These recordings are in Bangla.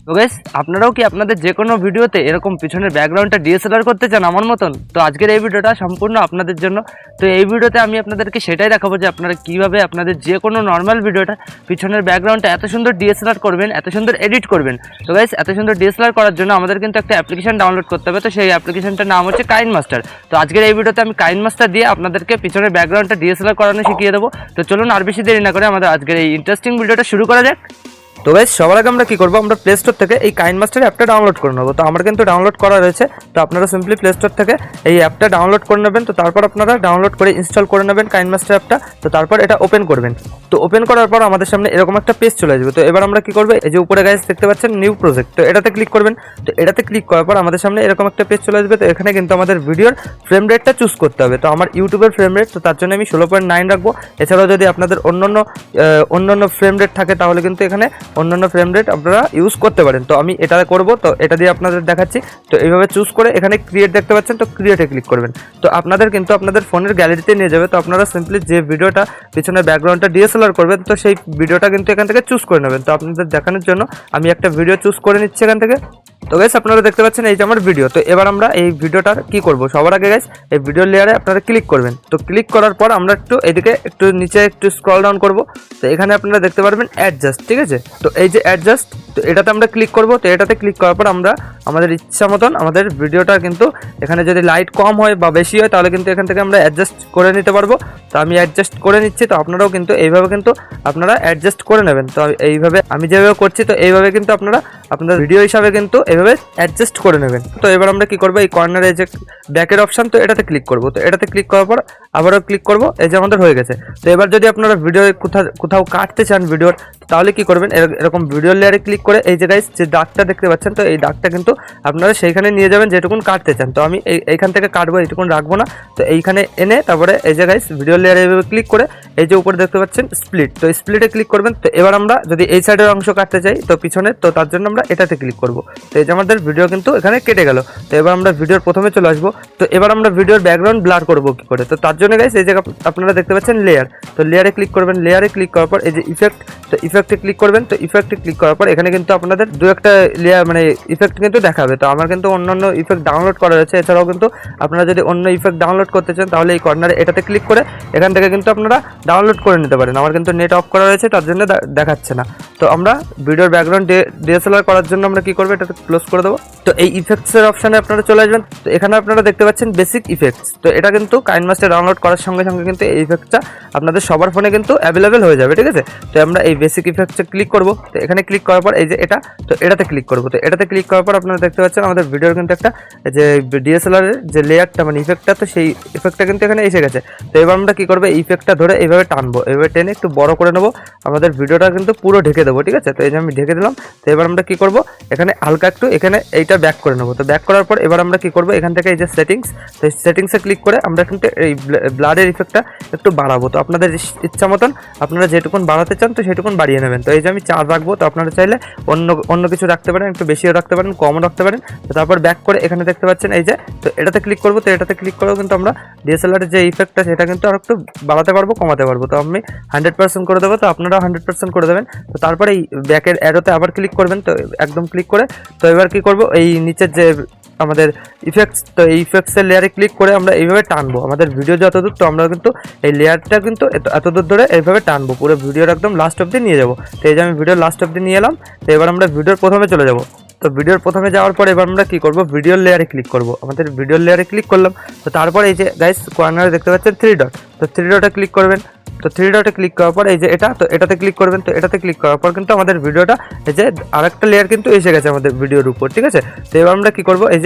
তো গাইস আপনারাও কি আপনাদের যে কোনো ভিডিওতে এরকম পিছনের ব্যাকগ্রাউন্ডটা ডিএসএলআর করতে চান আমার মতন? তো আজকের এই ভিডিওটা সম্পূর্ণ আপনাদের জন্য। তো এই ভিডিওতে আমি আপনাদেরকে সেটাই দেখাবো যে আপনারা কীভাবে আপনাদের যে কোনো নর্মাল ভিডিওটা পিছনের ব্যাকগ্রাউন্ডটা এত সুন্দর ডিএসএলআর করবেন, এত সুন্দর এডিট করবেন। তো গাইস এত সুন্দর ডিএসএলআর করার জন্য আমাদের কিন্তু একটা অ্যাপ্লিকেশন ডাউনলোড করতে হবে। তো সেই অ্যাপ্লিকেশনটার নাম হচ্ছে কাইনমাস্টার। তো আজকের এই ভিডিওতে আমি কাইনমাস্টার দিয়ে আপনাদেরকে পিছনের ব্যাকগ্রাউন্ডটা ডিএসএলআর করানো শিখিয়ে দেবো। তো চলুন আর বেশি দেরি না করে আমাদের আজকের এই ইন্টারেস্টিং ভিডিওটা শুরু করা যাক। তো গাইস সবার আগে আমরা কি করব, আমরা প্লে স্টোর থেকে এই কাইনমাস্টার অ্যাপটা ডাউনলোড করে নেব। তো আমার কিন্তু ডাউনলোড করা রয়েছে, তো আপনারা সিম্পলি প্লে স্টোর থেকে এই অ্যাপটা ডাউনলোড করে নেবেন। তো তারপর আপনারা ডাউনলোড করে ইনস্টল করে নেবেন কাইনমাস্টার অ্যাপটা। তো তারপর এটা ওপেন করবেন। তো ওপেন করার পর আমাদের সামনে এরকম একটা পেজ চলে আসবে। তো এবার আমরা কি করব, এই যে উপরে গাইস দেখতে পাচ্ছেন নিউ প্রজেক্ট, তো এটাতে ক্লিক করবেন। তো এটাতে ক্লিক করার পর আমাদের সামনে এরকম একটা পেজ চলে আসবে। তো এখানে কিন্তু আমাদের ভিডিওর ফ্রেম রেটটা চুজ করতে হবে। তো আমার ইউটিউবের ফ্রেম রেট, তো তার জন্য আমি 16.9 রাখবো। এছাড়াও যদি আপনাদের অন্যান্য ফ্রেম রেট থাকে তাহলে কিন্তু এখানে অন্যান্য ফ্রেম রেট আপনারা ইউজ করতে পারেন। তো আমি এটা করব, তো এটা দিয়ে আপনাদের দেখাচ্ছি। তো এইভাবে চুজ করে এখানে ক্রিয়েট দেখতে পাচ্ছেন, তো ক্রিয়েটে ক্লিক করবেন। তো আপনাদের কিন্তু আপনাদের ফোনের গ্যালারিতে নিয়ে যাবে। তো আপনারা সিম্পলি যে ভিডিওটা পিছনে ব্যাকগ্রাউন্ডটা ডিএসএলআর করবেন, তো সেই ভিডিওটা কিন্তু এখান থেকে চুজ করে নেবেন। তো আপনাদের দেখানোর জন্য আমি একটা ভিডিও চুজ করে নিচ্ছি এখান থেকে। তো গাইস আপনারা দেখতে পাচ্ছেন এই যে আমার ভিডিও। তো এবার আমরা এই ভিডিওটার কি করব, সবার আগে গাইস এই ভিডিও লেয়ারে আপনারা ক্লিক করবেন। তো ক্লিক করার পর আমরা এদিকে একটু নিচে একটু স্ক্রল ডাউন করব। তো এখানে আপনারা দেখতে পারবেন অ্যাডজাস্ট, ঠিক আছে। তো এই যে অ্যাডজাস্ট, তো এটাতে আমরা ক্লিক করব। তো এটাতে ক্লিক করার পর আমরা আমাদের ইচ্ছা মতন আমাদের ভিডিওটা কিন্তু এখানে যদি লাইট কম হয় বা বেশি হয় তাহলে কিন্তু এখান থেকে আমরা অ্যাডজাস্ট করে নিতে পারবো। তো আমি অ্যাডজাস্ট করে নিচ্ছি। তো আপনারাও কিন্তু এইভাবে কিন্তু আপনারা অ্যাডজাস্ট করে নেবেন। তো এইভাবে আমি যেভাবে করছি, তো এইভাবে কিন্তু আপনারা আপনাদের ভিডিও হিসাবে কিন্তু এইভাবে অ্যাডজাস্ট করে নেবেন। তো এবার আমরা কি করবো, এই কর্নারে যে ব্যাকের অপশন, তো এটাতে ক্লিক করব। তো এটাতে ক্লিক করার পর আবারও ক্লিক করব, এই যে আমাদের হয়ে গেছে। তো এবার যদি আপনারা ভিডিও কোথাও কাটতে চান ভিডিওর, তাহলে কি করবেন, এরকম ভিডিও লেয়ারে ক্লিক করে এই যে গাইস যে দাগটা দেখতে পাচ্ছেন, তো এই দাগটা কিন্তু আপনারা সেইখানে নিয়ে যাবেন যেটুকুন কাটতে চান। তো আমি এইখান থেকে কাটবো, এইটুকুন রাখবো না। তো এইখানে এনে তারপরে এই যে গাইস ভিডিও লেয়ারে এইভাবে ক্লিক করে এই যে উপরে দেখতে পাচ্ছেন স্প্লিট, তো স্প্লিটে ক্লিক করবেন। তো এবার আমরা যদি এই সাইডের অংশ কাটতে চাই, তো পিছনে, তো তার জন্য আমরা এটাতে ক্লিক করব। তো এই যে আমাদের ভিডিও কিন্তু এখানে কেটে গেল। তো এবার আমরা ভিডিওর প্রথমে চলে আসবো। তো এবার আমরা ভিডিওর ব্যাকগ্রাউন্ড ব্লার করবো কি করে, তো তার জন্য গাইস এই যে আপনারা দেখতে পাচ্ছেন লেয়ার, তো লেয়ারে ক্লিক করবেন। লেয়ারে ক্লিক করার পর এই যে ইফেক্ট, তো ইফেক্টে ক্লিক করবেন। তো ইফেক্টে ক্লিক করার পর এখানে কিন্তু আপনাদের দু একটা লেয়ার মানে ইফেক্ট কিন্তু দেখাবে। তো আমার কিন্তু অন্যান্য ইফেক্ট ডাউনলোড করা রয়েছে। এছাড়াও কিন্তু আপনারা যদি অন্য ইফেক্ট ডাউনলোড করতে চান তাহলে এই কর্নারে এটাতে ক্লিক করে এখান থেকে কিন্তু আপনারা ডাউনলোড করে নিতে পারেন। আমার কিন্তু নেট অফ করা রয়েছে, তার জন্য দেখাচ্ছে না। তো আমরা ভিডিওর ব্যাকগ্রাউন্ড ডিএসএলআর করার জন্য আমরা কি করবো, এটাতে ক্লোজ করে দেবো। তো এই ইফেক্টসের অপশানে আপনারা চলে আসবেন। তো এখানে আপনারা দেখতে পাচ্ছেন বেসিক ইফেক্টস। তো এটা কিন্তু কাইনমাস্টার ডাউনলোড করার সঙ্গে সঙ্গে কিন্তু এই ইফেক্টটা আপনাদের সবার ফোনে কিন্তু অ্যাভেলেবেল হয়ে যাবে, ঠিক আছে। তো আমরা এই বেসিক ইফেক্টসে ক্লিক করব। তো এখানে ক্লিক করার পর এই যে এটা, তো এটাতে ক্লিক করব। তো এটাতে ক্লিক করার পর আপনারা দেখতে পাচ্ছেন আমাদের ভিডিওর কিন্তু একটা যে ডিএসএলআর এর যে লেয়ারটা মানে ইফেক্টটা, তো সেই ইফেক্টটা কিন্তু এখানে এসে গেছে। তো এবার আমরা কি করবো, এই ইফেক্টটা ধরে এইভাবে টানবো, এইভাবে টেনে একটু বড় করে নেবো, আমাদের ভিডিওটা কিন্তু পুরো ঢেকে দেবো, ঠিক আছে। তো এই যে আমি ঢেকে দিলাম। তো এবার আমরা কি করব, এখানে হালকা একটু এখানে এইটা ব্যাক করে নেবো। তো ব্যাক করার পর এবার আমরা কি করব, এখান থেকে এই যে সেটিংস, তো এই সেটিংসে ক্লিক করে আমরা কিন্তু এই ব্লাডের ইফেক্টটা একটু বাড়াবো। তো আপনাদের ইচ্ছা মতন আপনারা যেটুকুন বাড়াতে চান তো সেটুকুন বাড়িয়ে নেবেন। তো এই যে আমি 4 রাখবো। তো আপনারা চাইলে অন্য কিছু রাখতে পারেন, একটু বেশিও রাখতে পারেন, কমও রাখতে পারেন। তো তারপর ব্যাক করে এখানে দেখতে পাচ্ছেন এই যে, তো এটাতে ক্লিক করবো। তো এটাতে ক্লিক করেও কিন্তু আমরা ডিএসএলআর যে ইফেক্টটা সেটা কিন্তু আর একটু বাড়াতে পারবো, কমাতে পারবো। তো আমি 100% করে দেবো। তো আপনারাও 100% করে দেবেন। তো তারপরে এই ব্যাকের অ্যারোতে আবার ক্লিক করবেন। তো একদম ক্লিক করে তো এবার কি করব, এই নিচের যে আমাদের ইফেক্টস, তো এই ইফেক্টসের লেয়ারে ক্লিক করে আমরা এইভাবে টানবো আমাদের ভিডিও যতদূর। তো আমরা কিন্তু এই লেয়ারটা কিন্তু এতদূর ধরে এইভাবে টানবো, পুরো ভিডিওর একদম লাস্ট অবধি নিয়ে যাবো। তো এই যে আমি ভিডিওর লাস্ট অবধি নিয়ে এলাম। তো এবার আমরা ভিডিওর প্রথমে চলে যাব। তো ভিডিওর প্রথমে যাওয়ার পর এবার আমরা কি করব, ভিডিওর লেয়ারে ক্লিক করব। আমাদের ভিডিওর লেয়ারে ক্লিক করলাম। তো তারপর এই যে গাইস কর্নারে দেখতে পাচ্ছেন 3 ডট, তো 3 ডটে ক্লিক করবেন। তো 3 ডটে ক্লিক করার পর এই যে এটা, তো এটাতে ক্লিক করবেন। তো এটাতে ক্লিক করার পর কিন্তু আমাদের ভিডিওটা এই যে আরেকটা লেয়ার কিন্তু এসে গেছে আমাদের ভিডিওর উপর, ঠিক আছে। তো এবার আমরা কি করব, এই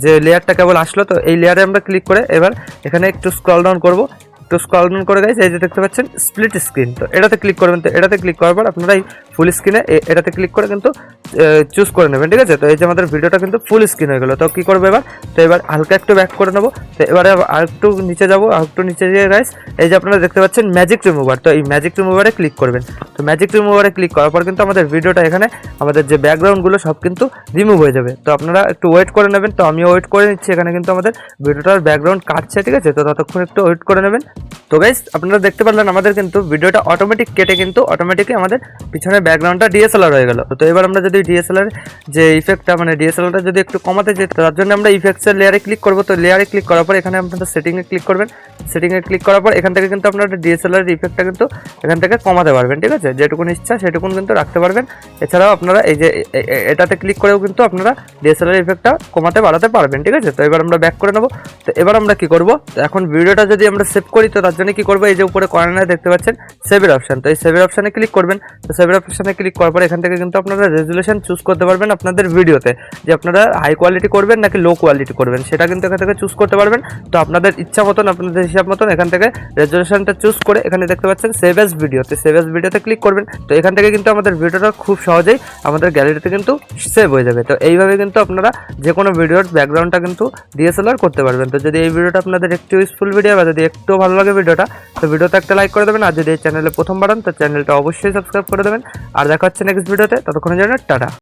যে লেয়ারটা কেবল আসলো, তো এই লেয়ারে আমরা ক্লিক করে এবার এখানে একটু স্ক্রল ডাউন করব। তো স্ক্রল ডাউন করে গাইস এই যে দেখতে পাচ্ছেন স্প্লিট স্ক্রিন, তো এটাতে ক্লিক করবেন। তো এটাতে ক্লিক করার পর আপনারা এই ফুল স্ক্রিনে এটাতে ক্লিক করে কিন্তু চুজ করে নেবেন, ঠিক আছে। তো এই যে আমাদের ভিডিওটা কিন্তু ফুল স্ক্রিন হয়ে গেল। তো কী করবো এবার, তো এবার হালকা একটু ব্যাক করে নেবো। তো এবারে আরেকটু নিচে যাবো, আরেকটু নিচে গিয়ে গাইস এই যে আপনারা দেখতে পাচ্ছেন ম্যাজিক রিমুভার, তো এই ম্যাজিক রিমুভারে ক্লিক করবেন। তো ম্যাজিক রিমুভারে ক্লিক করার পর কিন্তু আমাদের ভিডিওটা এখানে আমাদের যে ব্যাকগ্রাউন্ডগুলো সব কিন্তু রিমুভ হয়ে যাবে। তো আপনারা একটু ওয়েট করে নেবেন। তো আমিও ওয়েট করে নিচ্ছি, এখানে কিন্তু আমাদের ভিডিওটার ব্যাকগ্রাউন্ড কাটছে, ঠিক আছে। তো ততক্ষণ একটু ওয়েট করে নেবেন। তো গাইস আপনারা দেখতে পারলেন আমাদের কিন্তু ভিডিওটা অটোমেটিক কেটে কিন্তু অটোমেটিকলি আমাদের পিছনের ব্যাকগ্রাউন্ডটা ডিএসএলআর হয়ে গেল। তো এবার আমরা যদি ডিএসএলআর যে ইফেক্টটা মানে ডিএসএলআরটা যদি একটু কমাতে চাই তার জন্য আমরা ইফেক্টসের লেয়ারে ক্লিক করব। তো লেয়ারে ক্লিক করার পর এখানে আপনারা সেটিংয়ে ক্লিক করবেন। সেটিংয়ে ক্লিক করার পর এখান থেকে কিন্তু আপনারা ডিএসএলআর ইফেক্টটা কিন্তু এখান থেকে কমাতে পারবেন, ঠিক আছে, যেটুকুন ইচ্ছা সেটুকুন কিন্তু রাখতে পারবেন। এছাড়াও আপনারা এই যে এটাতে ক্লিক করেও কিন্তু আপনারা ডিএসএলআর ইফেক্টটা কমাতে বাড়াতে পারবেন, ঠিক আছে। তো এবার আমরা ব্যাক করে নেব। তো এবার আমরা কি করব, তো এখন ভিডিওটা যদি আমরা সেভ করি তো তার জন্য কি করব, এই যে উপরে কর্নারে দেখতে পাচ্ছেন সেভের অপশন, তো এই সেভের অপশনে ক্লিক করবেন। তো সেভের অপশনে ক্লিক করার পর এখান থেকে কিন্তু আপনারা রেজুলেশন চুজ করতে পারবেন আপনাদের ভিডিওতে, যে আপনারা হাই কোয়ালিটি করবেন নাকি লো কোয়ালিটি করবেন সেটা কিন্তু এখান থেকে চুজ করতে পারবেন। তো আপনাদের ইচ্ছা মতন আপনাদের হিসাব মতন এখান থেকে রেজুলেশনটা চুজ করে এখানে দেখতে পাচ্ছেন সেভ এজ ভিডিওতে, সেভ এজ ভিডিওতে ক্লিক করবেন। তো এখান থেকে কিন্তু আমাদের ভিডিওটা খুব সহজেই আমাদের গ্যালারিতে কিন্তু সেভ হয়ে যাবে। তো এইভাবে কিন্তু আপনারা যে কোনো ভিডিওর ব্যাকগ্রাউন্ডটা কিন্তু ডিএসএলআর করতে পারবেন। তো যদি এই ভিডিওটা আপনাদের একটু ইউজফুল ভিডিও বা যদি একটু ভালো লাগে ভিডিওটা, তো ভিডিওতে একটা লাইক করে দেবেন। আর যদি এই চ্যানেলে প্রথমবার হন তো চ্যানেলটা অবশ্যই সাবস্ক্রাইব করে দেবেন। আর দেখা হচ্ছে নেক্সট ভিডিওতে, ততক্ষণের জন্য টাটা।